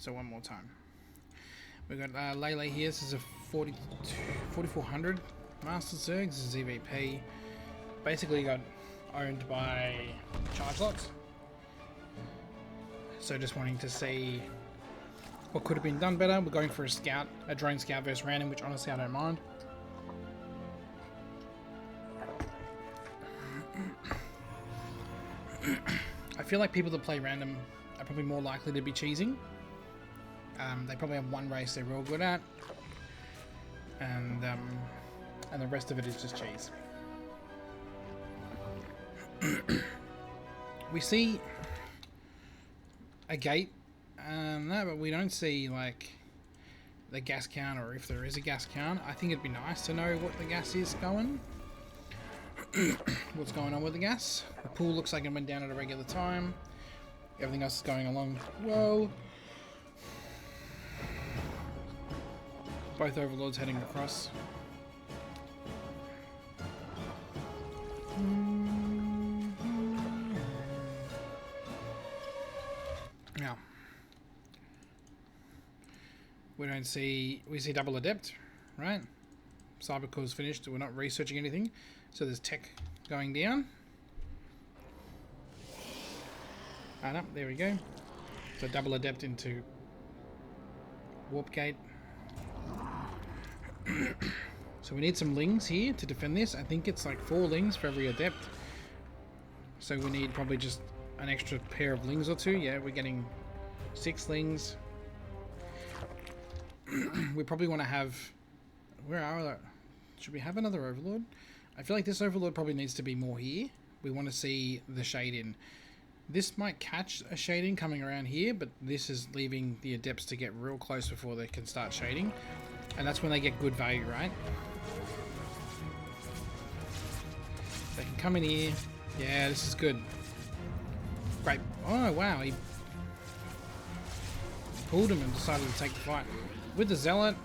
So one more time. We've got Lele here. This is a 4400 Master Zerg. This is ZVP. Basically got owned by charge lots. So just wanting to see what could have been done better. We're going for a drone scout versus random, which honestly I don't mind. I feel like people that play random are probably more likely to be cheesing. They probably have one race they're real good at, and the rest of it is just cheese. We see a gate, no, but we don't see like the gas count, or if there is a gas count. I think it'd be nice to know what the gas is going. What's going on with the gas? The pool looks like it went down at a regular time. Everything else is going along well. Both overlords heading across. Now, we see double adept, right? Cybercore's finished. We're not researching anything, so there's tech going down. And up, there we go. So double adept into warp gate. So we need some lings here to defend this. I think it's like 4 lings for every adept. So we need probably just an extra pair of lings or 2. Yeah, we're getting 6 lings. We probably want to have... Where are they? Should we have another overlord? I feel like this overlord probably needs to be more here. We want to see the shade in. This might catch a shading coming around here, but this is leaving the adepts to get real close before they can start shading. And that's when they get good value, right? They can come in here. Yeah, this is good. Great. Oh, wow. He pulled him and decided to take the fight. With the zealot,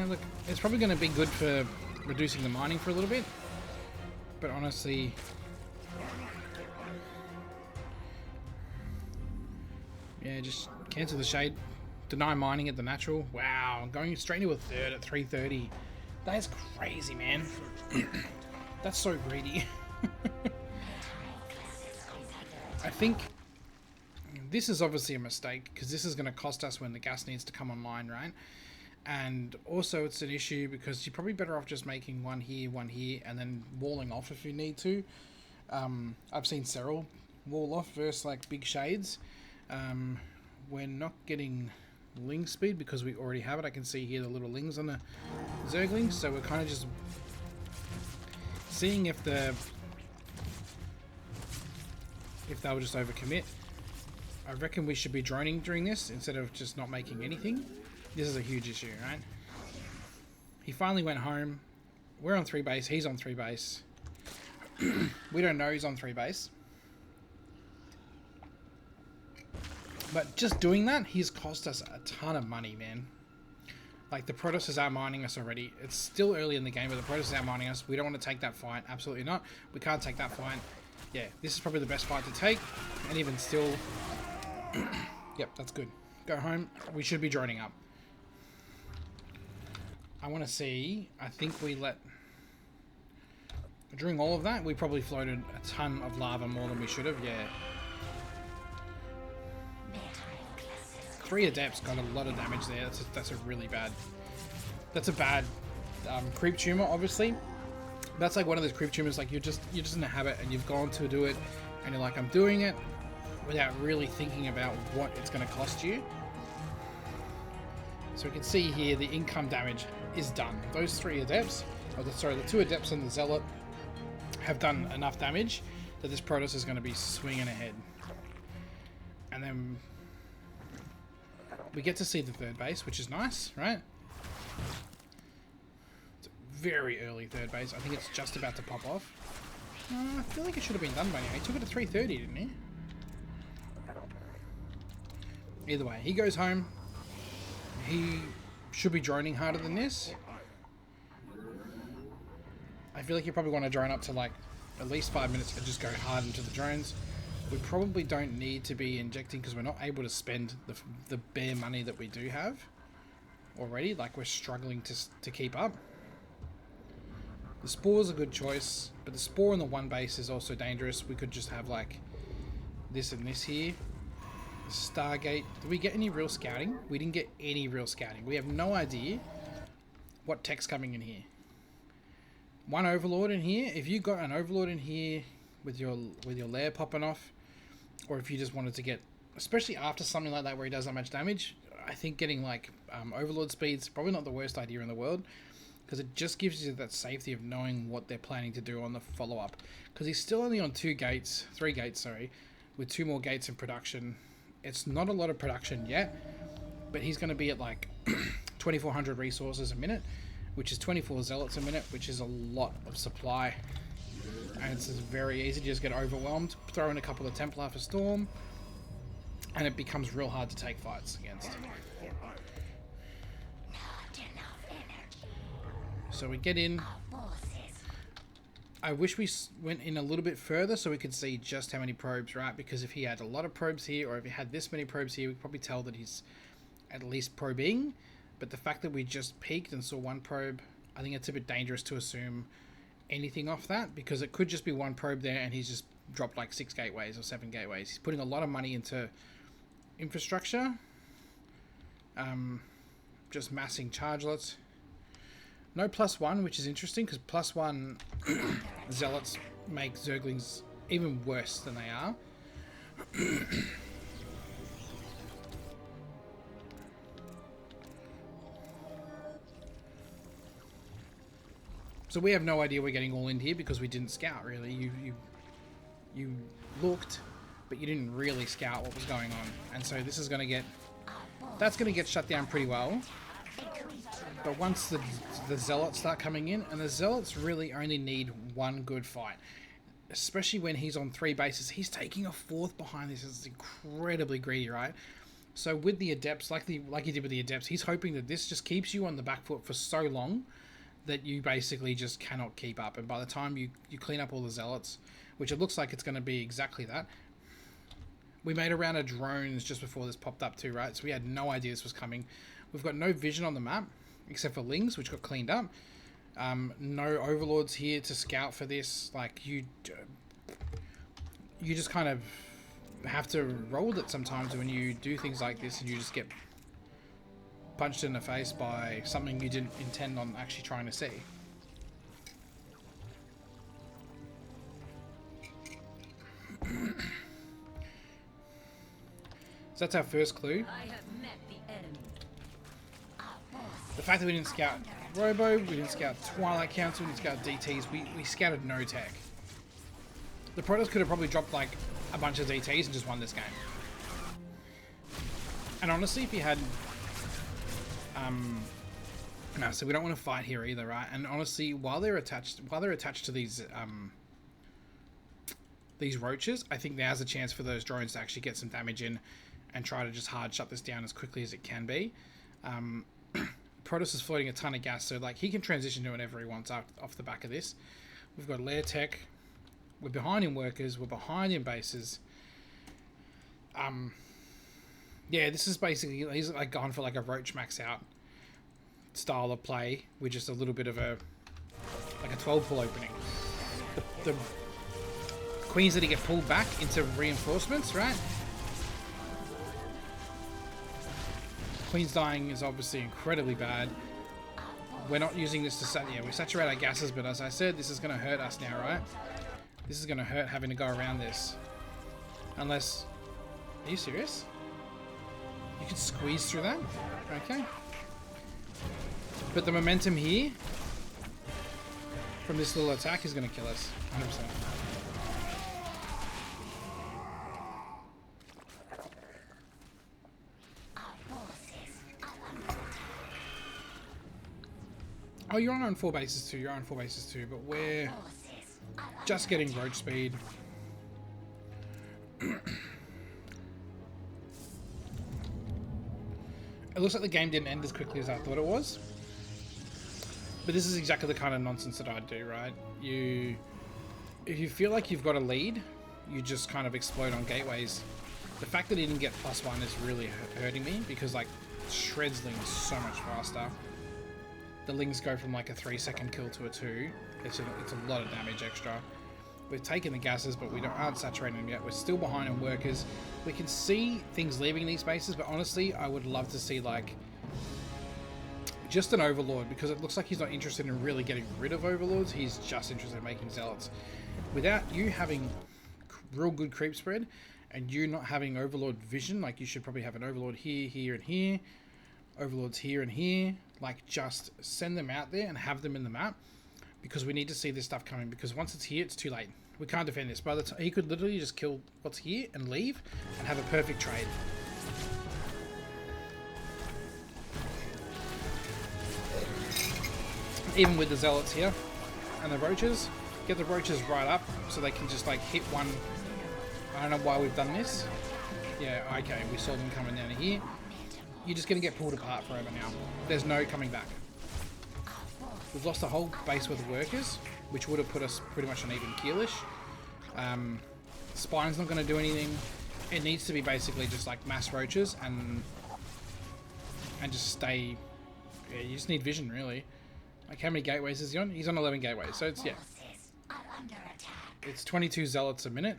look, it's probably going to be good for reducing the mining for a little bit. But honestly... yeah, just cancel the shade. Deny mining at the natural. Wow, going straight into a third at 330. That is crazy, man. That's so greedy. I think this is obviously a mistake, because this is going to cost us when the gas needs to come online, right? And also it's an issue because you're probably better off just making one here, and then walling off if you need to. I've seen Cyril wall off versus like big shades. We're not getting ling speed because we already have it. I can see here the little lings on the Zerglings, so we're kind of just seeing if they'll just overcommit. I reckon we should be droning during this instead of just not making anything. This is a huge issue, right? He finally went home. We're on 3 base. He's on 3 base. We don't know he's on 3 base. But just doing that, he's cost us a ton of money, man. Like, the Protoss is out-mining us already. It's still early in the game, but the Protoss is out-mining us. We don't want to take that fight. Absolutely not. We can't take that fight. Yeah, this is probably the best fight to take. And even still... yep, that's good. Go home. We should be droning up. I want to see... I think we let... During all of that, we probably floated a ton of lava more than we should have. Yeah. 3 adepts got a lot of damage there. That's a really bad... That's a bad creep tumor, obviously. That's like one of those creep tumors, like you're just in a habit and you've gone to do it and you're like, I'm doing it without really thinking about what it's going to cost you. So we can see here the income damage is done. Those 3 adepts, sorry, the 2 adepts and the zealot have done enough damage that this Protoss is going to be swinging ahead. And then we get to see the 3rd base, which is nice, right? It's a very early 3rd base. I think it's just about to pop off. I feel like it should have been done by now. He took it to 330, didn't he? Either way, he goes home. He should be droning harder than this. I feel like you probably want to drone up to like at least 5 minutes and just go hard into the drones. We probably don't need to be injecting because we're not able to spend the bare money that we do have already. Like, we're struggling to keep up. The Spore's a good choice, but the Spore on the one base is also dangerous. We could just have like this and this here. Stargate. Did we get any real scouting? We didn't get any real scouting. We have no idea what tech's coming in here. One Overlord in here. If you got an Overlord in here with your lair popping off, or if you just wanted to get, especially after something like that where he does that much damage, I think getting like Overlord speed's probably not the worst idea in the world, because it just gives you that safety of knowing what they're planning to do on the follow-up. Because he's still only on 3 gates, with 2 more gates in production. It's not a lot of production yet, but he's going to be at like 2,400 resources a minute, which is 24 zealots a minute, which is a lot of supply. And it's very easy to just get overwhelmed, throw in a couple of Templar for Storm, and it becomes real hard to take fights against. So we get in. I wish we went in a little bit further so we could see just how many probes, right? Because if he had a lot of probes here, or if he had this many probes here, we could probably tell that he's at least probing. But the fact that we just peeked and saw 1 probe, I think it's a bit dangerous to assume anything off that, because it could just be 1 probe there and he's just dropped like 6 gateways or 7 gateways. He's putting a lot of money into infrastructure. Just massing chargelets. No +1, which is interesting, because +1 zealots make zerglings even worse than they are. So we have no idea we're getting all in here because we didn't scout, really. You looked, but you didn't really scout what was going on. And so this is going to get... That's going to get shut down pretty well. But once the zealots start coming in, and the zealots really only need 1 good fight, especially when he's on 3 bases. He's taking a 4th behind this. It's incredibly greedy, right? So with the adepts, like he did with the adepts, he's hoping that this just keeps you on the back foot for so long that you basically just cannot keep up. And by the time you clean up all the zealots, which it looks like it's going to be exactly that. We made a round of drones just before this popped up too, right? So we had no idea this was coming. We've got no vision on the map, except for Lings, which got cleaned up. No Overlords here to scout for this. Like, you just kind of have to roll it sometimes when you do things like this, and you just get punched in the face by something you didn't intend on actually trying to see. So that's our first clue. The fact that we didn't scout Robo, we didn't scout Twilight Council, we didn't scout DTs, we scouted no tech. The Protoss could have probably dropped like a bunch of DTs and just won this game. And honestly, if you had... no, so we don't want to fight here either, right? And honestly, while they're attached to these roaches, I think now's a chance for those drones to actually get some damage in and try to just hard shut this down as quickly as it can be. Protoss is floating a ton of gas, so like he can transition to whenever he wants off the back of this. We've got lair tech. We're behind in workers. We're behind in bases. Yeah, this is basically, he's like gone for like a roach max out style of play with just a little bit of a 12 pull opening. The queens that he get pulled back into reinforcements, right? Queen's dying is obviously incredibly bad. We're not using this to we saturate our gases, but as I said, this is going to hurt us now, right? This is going to hurt having to go around this. Unless... Are you serious? You could squeeze through that? Okay. But the momentum here from this little attack is going to kill us. 100%. Oh, you're on 4 bases too. You're on 4 bases too, but we're just getting roach speed. It looks like the game didn't end as quickly as I thought it was. But this is exactly the kind of nonsense that I'd do, right? If you feel like you've got a lead, you just kind of explode on gateways. The fact that he didn't get +1 is really hurting me, because like shreds lings so much faster. The lings go from like a 3-second kill to a 2. It's a lot of damage extra. We've taken the gases, but we aren't saturating them yet. We're still behind on workers. We can see things leaving these bases, but honestly, I would love to see like just an overlord, because it looks like he's not interested in really getting rid of overlords. He's just interested in making zealots. Without you having real good creep spread and you not having overlord vision, like you should probably have an overlord here, here, and here, overlords here and here. Like, just send them out there and have them in the map, because we need to see this stuff coming, because once it's here, it's too late. We can't defend this. By the time, he could literally just kill what's here and leave and have a perfect trade. Even with the zealots here and the roaches, get the roaches right up so they can just like hit one. I don't know why we've done this. Yeah, okay, we saw them coming down here. You're just going to get pulled apart forever now. There's no coming back. We've lost the whole base with the workers, which would have put us pretty much on even keelish. Spine's not going to do anything. It needs to be basically just like mass roaches and just stay. Yeah, you just need vision, really. Like, how many gateways is he on? He's on 11 gateways, so it's, yeah. It's 22 zealots a minute.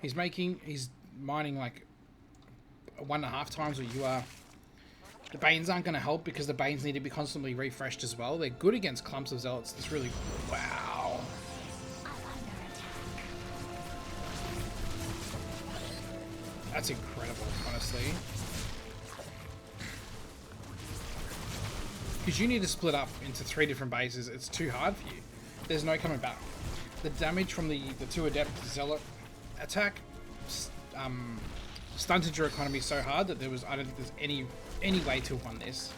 He's mining like 1.5 times what you are. The Banes aren't going to help, because the Banes need to be constantly refreshed as well. They're good against clumps of zealots. That's really cool. Wow. That's incredible, honestly. Because you need to split up into 3 different bases. It's too hard for you. There's no coming back. The damage from the 2 adept zealot attack stunted your economy so hard that I don't think there's any way to have won this.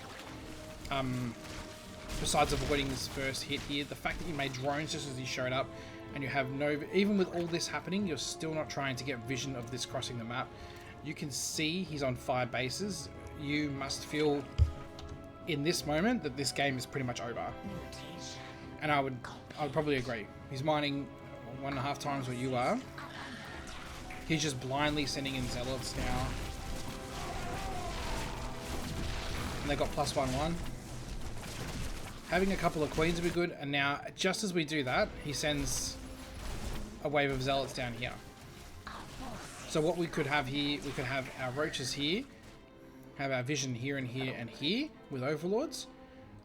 Besides avoiding this first hit here, the fact that you made drones just as he showed up, and you have no, even with all this happening, you're still not trying to get vision of this crossing the map. You can see he's on 5 bases. You must feel in this moment that this game is pretty much over. And I would probably agree. He's mining 1.5 times what you are. He's just blindly sending in zealots now. And they got +1/1. Having a couple of queens would be good. And now, just as we do that, he sends a wave of zealots down here. So what we could have here, we could have our roaches here, have our vision here and here and here with overlords,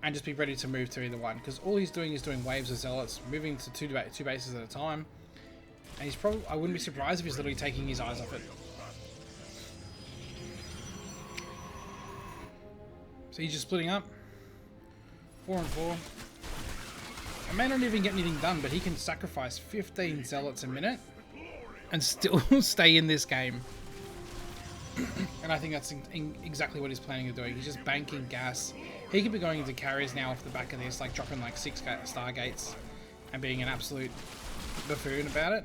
and just be ready to move to either one. Because all he's doing is doing waves of zealots, moving to two bases at a time. And he's probably, I wouldn't be surprised if he's literally taking his eyes off it. So he's just splitting up. 4 and 4. I may not even get anything done, but he can sacrifice 15 zealots a minute and still stay in this game. And I think that's exactly what he's planning on doing. He's just banking gas. He could be going into carriers now off the back of this, like dropping like 6 stargates and being an absolute buffoon about it.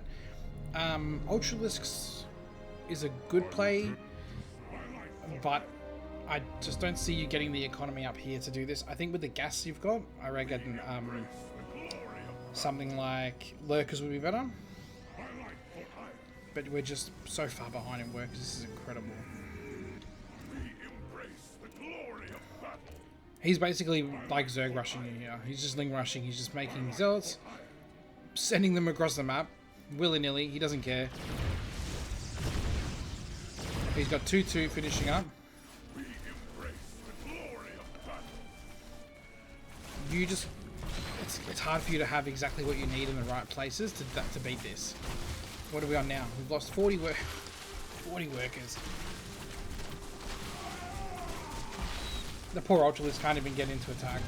Ultralisks is a good play, but I just don't see you getting the economy up here to do this. I think with the gas you've got, I reckon something like lurkers would be better. But we're just so far behind in workers. This is incredible. He's basically like Zerg rushing you here. He's just Ling rushing. He's just making zealots, sending them across the map willy-nilly. He doesn't care. He's got 2-2 finishing up. You just, it's hard for you to have exactly what you need in the right places to beat this. What are we on now? We've lost 40 workers. The poor Ultralisk can't even get into attack.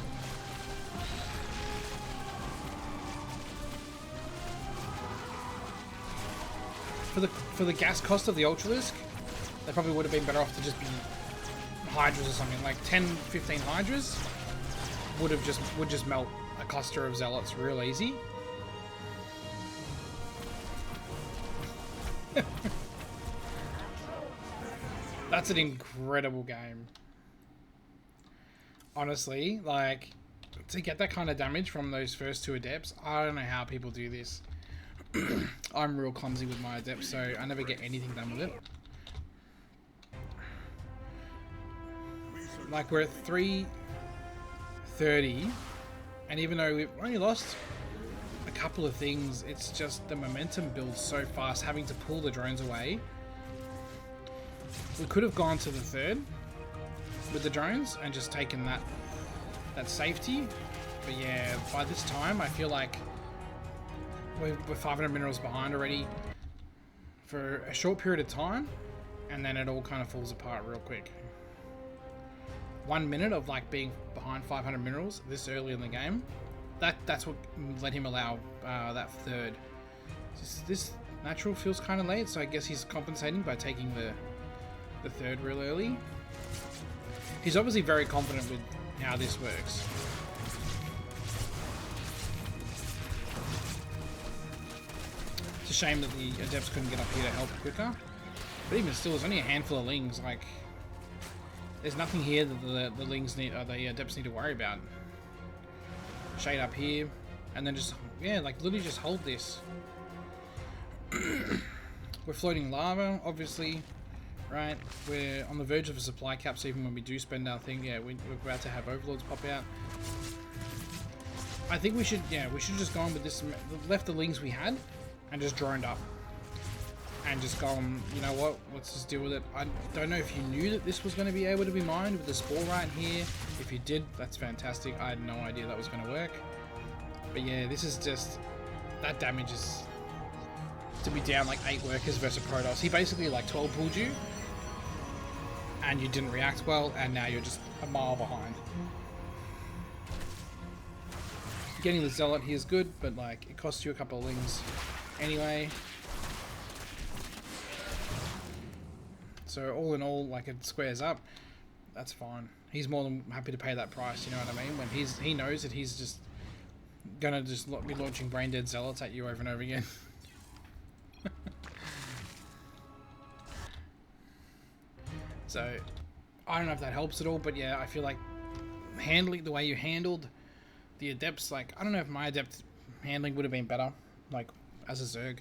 For the gas cost of the Ultralisk, they probably would have been better off to just be Hydras or something. Like 10, 15 Hydras would just melt a cluster of Zealots real easy. That's an incredible game. Honestly, like, to get that kind of damage from those first 2 adepts, I don't know how people do this. I'm real clumsy with my adept, so I never get anything done with it. Like, we're at 330, and even though we've only lost a couple of things, it's just the momentum builds so fast, having to pull the drones away. We could have gone to the third with the drones and just taken that safety, but yeah, by this time I feel like we're 500 minerals behind already for a short period of time, and then it all kind of falls apart real quick. 1 minute of like being behind 500 minerals this early in the game, that's what let him allow that third. This natural feels kind of late, so I guess he's compensating by taking the third real early. He's obviously very confident with how this works. It's a shame that the adepts couldn't get up here to help quicker, but even still, there's only a handful of lings. Like, there's nothing here that the lings need, or the adepts need to worry about. Shade up here, and then just, yeah, like literally just hold this. We're floating lava, obviously, right? We're on the verge of a supply cap, so even when we do spend our thing, yeah, we're about to have overlords pop out. I think we should just go on with this, left the lings we had, and just droned up. And just go on, you know what, let's just deal with it. I don't know if you knew that this was going to be able to be mined with the spore right here. If you did, that's fantastic. I had no idea that was going to work. But yeah, this is just, that damage is to be down like 8 workers versus Protoss. He basically like 12 pulled you, and you didn't react well, and now you're just a mile behind. Getting the zealot here is good, but like it costs you a couple of lings anyway. So all in all, like, it squares up. That's fine. He's more than happy to pay that price, you know what I mean? When he knows that he's just gonna just be launching brain dead zealots at you over and over again. So I don't know if that helps at all, but yeah, I feel like handling the way you handled the adepts, like, I don't know if my adept handling would have been better, like as a Zerg,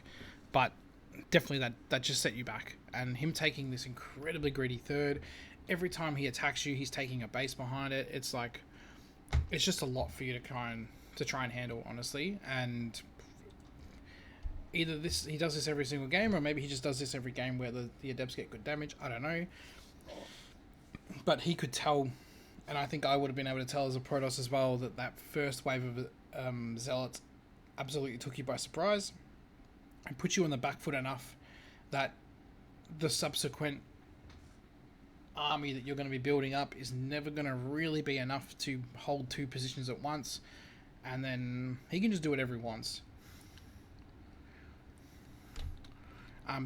but definitely that just set you back. And him taking this incredibly greedy third, every time he attacks you, he's taking a base behind it. It's like, it's just a lot for you to try and handle, honestly. And either he does this every single game, or maybe he just does this every game where the adepts get good damage. I don't know, but he could tell, and I think I would have been able to tell as a Protoss as well, that first wave of zealots absolutely took you by surprise and put you on the back foot enough that the subsequent army that you're going to be building up is never going to really be enough to hold 2 positions at once, and then he can just do whatever he wants.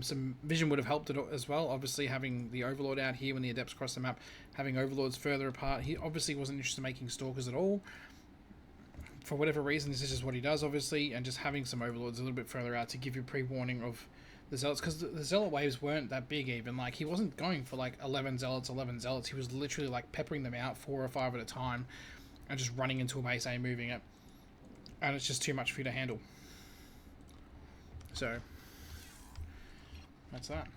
Some vision would have helped it as well, obviously having the overlord out here when the adepts cross the map, having overlords further apart. He obviously wasn't interested in making stalkers at all. For whatever reason, this is just what he does, obviously, and just having some overlords a little bit further out to give you pre-warning of the zealots, because the zealot waves weren't that big even. Like, he wasn't going for like 11 zealots. He was literally like peppering them out 4 or 5 at a time and just running into a base A, moving it, and it's just too much for you to handle. So that's that.